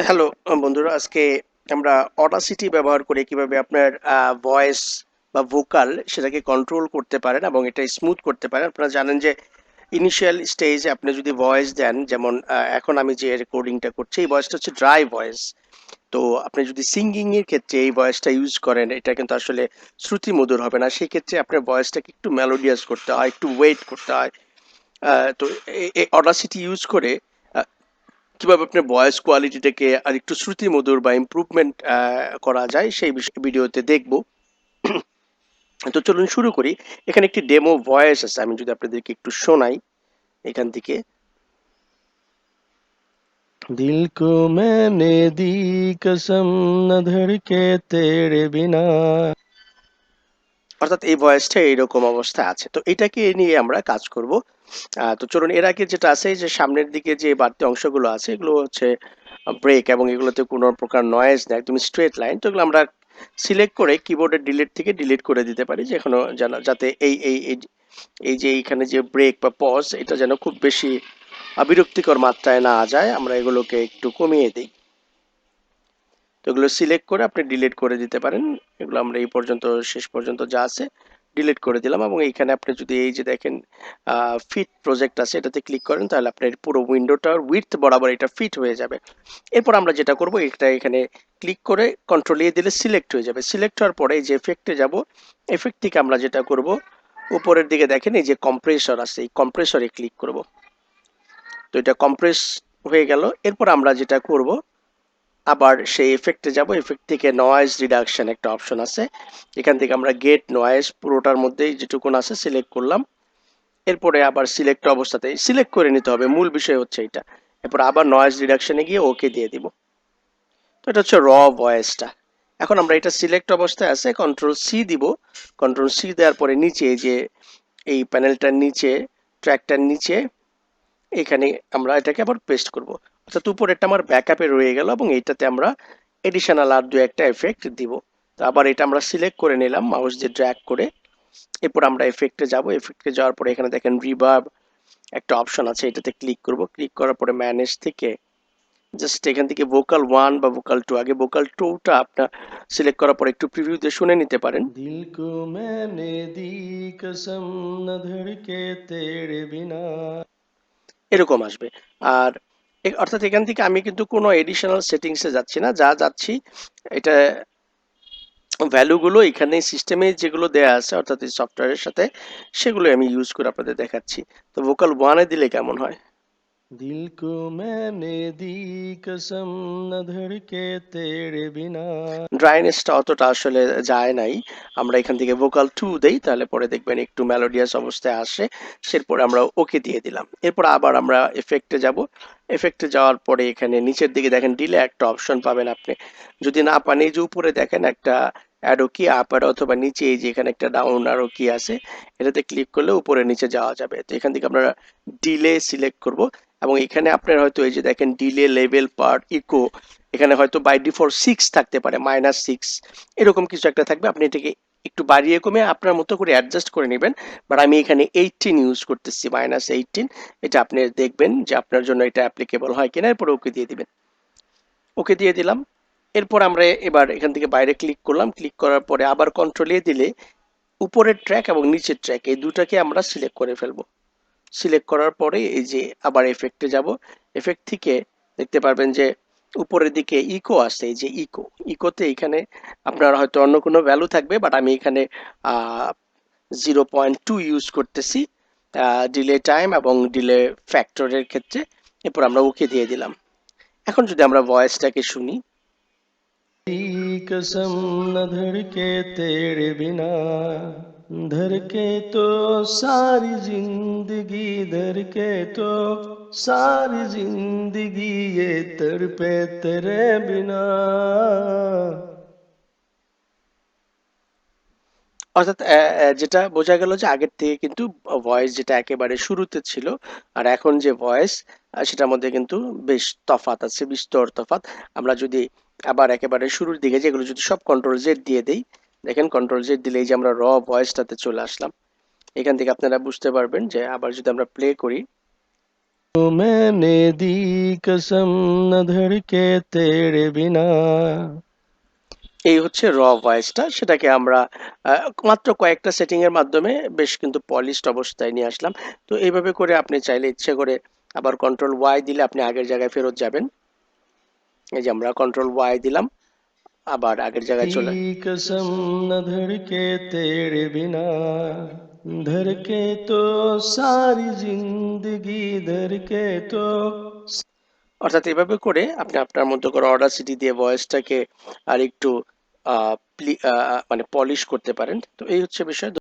Hello বন্ধুরা, আজকে আমরা অডাসিটি ব্যবহার করে কিভাবে আপনার ভয়েস বা ভোকাল সেটাকে কন্ট্রোল করতে পারেন এবং এটা স্মুথ করতে পারেন। আপনারা জানেন যে ইনিশিয়াল স্টেজে আপনি যদি ভয়েস দেন, যেমন এখন আমি যে রেকর্ডিংটা করছি এই ভয়েসটা হচ্ছে ড্রাই ভয়েস। তো আপনি যদি সিঙ্গিং এর ক্ষেত্রে এই ভয়েসটা ইউজ করেন, এটা কিন্তু আসলে শ্রুতি মধুর হবে না। সেই ক্ষেত্রে আপনার ভয়েসটাকে একটু মেলোডিয়াস করতে হয়, একটু ওয়েট করতে হয়। তো এই অডাসিটি ইউজ করে কিভাবে আপনার ভয়েস কোয়ালিটিটাকে আর একটু শ্রুতিমধুর বা ইমপ্রুভমেন্ট করা যায় সেই বিষয়ে ভিডিওতে দেখব। তো চলুন শুরু করি। এখানে একটি ডেমো ভয়েস আছে, আমি যদি আপনাদেরকে একটু শোনাই এখান থেকে। दिल को मैंने दी कसम न धड़के तेरे बिना। অর্থাৎ এই ভয়েসটা এইরকম অবস্থা আছে, তো এটাকে নিয়ে আমরা কাজ করব। তো চলুন, এর আগে যেটা আছে যে সামনের দিকে যে বাড়তি অংশগুলো আছে এগুলো হচ্ছে ব্রেক, এবং এগুলোতে কোনো প্রকার নয়েজ নেই, একদম স্ট্রেট লাইন। তো এগুলো আমরা সিলেক্ট করে কিবোর্ডের ডিলিট থেকে ডিলিট করে দিতে পারি, যে এখনো যেন যাতে এই যে এইখানে যে ব্রেক বা পজ এটা যেন খুব বেশি বিরক্তিকর মাত্রায় না যায়, আমরা এগুলোকে একটু কমিয়ে দিই। তো এগুলো সিলেক্ট করে আপনি ডিলিট করে দিতে পারেন। এগুলো আমরা এই পর্যন্ত, শেষ পর্যন্ত যা আছে ডিলিট করে দিলাম। এবং এইখানে আপনি যদি এই যে দেখেন ফিট প্রজেক্ট আছে, এটাতে ক্লিক করেন, তাহলে আপনার পুরো উইন্ডোটার উইডথ বরাবর এটা ফিট হয়ে যাবে। এরপর আমরা যেটা করব, এটা এখানে ক্লিক করে কন্ট্রোল এ দিলে সিলেক্ট হয়ে যাবে। সিলেক্ট হওয়ার পরে এই যে এফেক্টে যাব, এফেক্ট থেকে আমরা যেটা করব, উপরের দিকে দেখেন এই যে কম্প্রেসর আছে, এই কম্প্রেসরে ক্লিক করব। তো এটা কম্প্রেস হয়ে গেল। এরপর আমরা যেটা করব, আবার সেই এফেক্টে যাব, এফেক্ট থেকে নয়েজ রিডাকশন একটা অপশন আছে, এখান থেকে আমরা গেট নয়েজ পুরোটার মধ্যেই যেটুকুন আছে সিলেক্ট করলাম। এরপরে আবার সিলেক্ট অবস্থাতেই সিলেক্ট করে নিতে হবে, মূল বিষয় হচ্ছে এটা। এরপর আবার নয়েজ রিডাকশনে গিয়ে ওকে দিয়ে দিব। তো এটা হচ্ছে র ভয়েসটা। এখন আমরা এটা সিলেক্ট অবস্থায় আছে, কন্ট্রোল সি দিব। কন্ট্রোল সি দেওয়ার পরে নিচে এই যে এই প্যানেলটার নিচে, ট্র্যাকটার নিচে এখানে আমরা এটাকে আবার পেস্ট করব। অর্থাৎ উপরেরটা আমার ব্যাকআপে রয়ে গেল এবং এইটাতে আমরা এডিশনাল আর দু একটা এফেক্ট দিব। তো আবার এটা আমরা সিলেক্ট করে নিলাম মাউস দিয়ে ড্র্যাগ করে। এরপর আমরা এফেক্টে যাব, এফেক্টে যাওয়ার পরে এখানে দেখেন রিভার্ব একটা অপশন আছে, এটাতে ক্লিক করব। ক্লিক করার পরে ম্যানেজ থেকে জাস্ট এখান থেকে ভোকাল 1 বা ভোকাল 2, আগে ভোকাল 2টা আপনার সিলেক্ট করার পরে একটু প্রিভিউ দিয়ে শুনে নিতে পারেন। দিল কো मैंने दी कसम न धड़के तेरे बिना, এরকম আসবে। আর অর্থাৎ এখান থেকে আমি কিন্তু কোনো এডিশনাল সেটিংসে যাচ্ছি না, যা যাচ্ছি এটা ভ্যালুগুলো এখানে সিস্টেমে যেগুলো দেয়া আছে অর্থাৎ এই সফটওয়্যারের সাথে, সেগুলো আমি ইউজ করে আপনাদের দেখাচ্ছি। তো ভোকাল 1 এ দিলে কেমন হয়? दिल को मैंने दी कसम न धड़के तेरे बिना। ড্রাইনেসটা অতটা আসলে যায় নাই। আমরা এখান থেকে ভোকাল 2 দেই, তাহলে পরে দেখবেন একটু মেলোডিয়াস অবস্থায় আসে। এরপরে আমরা ওকে দিয়ে দিলাম। এরপর আবার আমরা এফেক্টে যাব। এফেক্টে যাওয়ার পরে এখানে নিচের দিকে দেখেন ডিলে একটা অপশন পাবেন আপনি। যদি না পান এই যে উপরে দেখেন একটা অ্যারো কি, আপ অ্যারো, অথবা নিচে এই যে এখানে একটা ডাউন অ্যারো কি আছে, এটাতে ক্লিক করলে উপরে নিচে যাওয়া যাবে। তো এখান থেকে আমরা ডিলে সিলেক্ট করব। এবং এখানে আপনার হয়তো এই যে দেখেন ডিলে লেভেল পার ইকো, এখানে হয়তো বাই ডিফল্ট 6 থাকতে পারে, -6 এরকম কিছু একটা থাকবে। আপনি এটাকে একটু বাড়িয়ে কমে আপনার মতো করে অ্যাডজাস্ট করে নেবেন। বাট আমি এখানে 18 ইউজ করতেছি, -18। এটা আপনি দেখবেন যে আপনার জন্য এটা অ্যাপ্লিকেবল হয় কিনা, এরপর ওকে দিয়ে দিবেন। ওকে দিয়ে দিলাম। এরপর আমরা এবার এখান থেকে বাইরে ক্লিক করলাম। ক্লিক করার পরে আবার কন্ট্রোল এ দিলে উপরের ট্র্যাক এবং নিচের ট্র্যাক এই দুটাকে আমরা সিলেক্ট করে ফেলবো। সিলেক্ট করার পরে এই যে আবার এফেক্টে যাব। এফেক্ট থেকে দেখতে পারবেন যে উপরের দিকে ইকো আছে, এই যে ইকো, ইকোতে এখানে আপনার হয়তো অন্য কোনো ভ্যালু থাকবে, বাট আমি এখানে 0.2 ইউজ করতেছি ডিলে টাইম এবং ডিলে ফ্যাক্টরের ক্ষেত্রে। এরপর আমরা ওকে দিয়ে দিলাম। এখন যদি আমরা ভয়েসটাকে শুনি, कसम न धड़के तेरे बिना, धड़के तो सारी जिंदगी, धड़के तो सारी जिंदगी ये तड़पे तेरे बिना। অর্থাৎ যেটা বোঝা গেল যে আগের থেকে কিন্তু ভয়েস যেটা একেবারে শুরুতে ছিল আর এখন যে ভয়েস, সেটার মধ্যে কিন্তু বেশ তফাৎ আছে, বিস্তর তফাৎ। আমরা যদি আবার একেবারে শুরুর দিকে যেগুলো যদি সব কন্ট্রোল জেড দিয়ে দেই, দেখেন কন্ট্রোল জেড দিলেই যে আমরা র ভয়েসটাতে চলে আসলাম। এখান থেকে আপনারা বুঝতে পারবেন যে আবার যদি আমরা প্লে করি, मैंने दी कसम न धड़के तेरे बिना। এই হচ্ছে র ভয়েসটা, সেটাকে আমরা মাত্র কয়েকটা সেটিং এর মাধ্যমে বেশ কিন্তু পলিশড অবস্থায় নিয়ে আসলাম। তো এইভাবে করে আপনি চাইলে ইচ্ছে করে আবার কন্ট্রোল ওয়াই দিলে আপনি আগের জায়গায় ফেরত যাবেন। এই যে আমরা কন্ট্রোল ওয়াই দিলাম, আবার আগের জায়গায় চলে कसम न धड़के तेरे बिना धड़के तो सारी जिंदगी धड़के तो। অর্থাৎ এভাবে করে আপনি আপনার মতো করে অডাসিটি দিয়ে ভয়েসটাকে আর একটু মানে পলিশ করতে পারেন। তো এই হচ্ছে বিষয়।